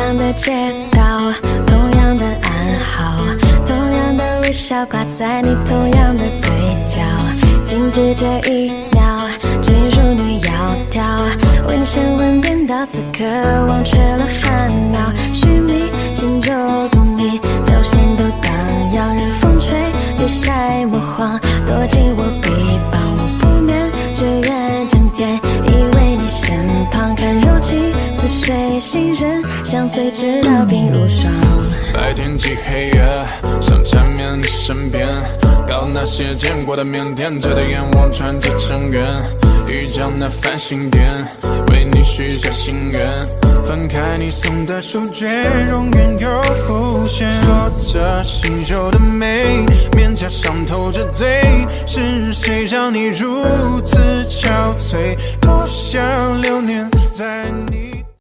样的街道，同样的暗号，同样的微笑挂在你同样的嘴角。静止这一秒，只属你窈窕，为你神魂颠倒，此刻忘却了烦恼。虚迷迁就懂你，走线都荡漾，任风吹日晒魔荒，躲进我臂膀。我不眠，只愿整天依偎你身旁，看柔情似水，心人相随，直到鬓如霜。白天即黑夜，想缠绵你身边，搞那些见过的腼腆，遮着眼望穿着尘缘，遇见那繁星点，为你许下心愿，翻开你送的书卷，永远又浮现，说着新旧的美，面颊上透着醉，是谁让你如此憔悴？多想留念在你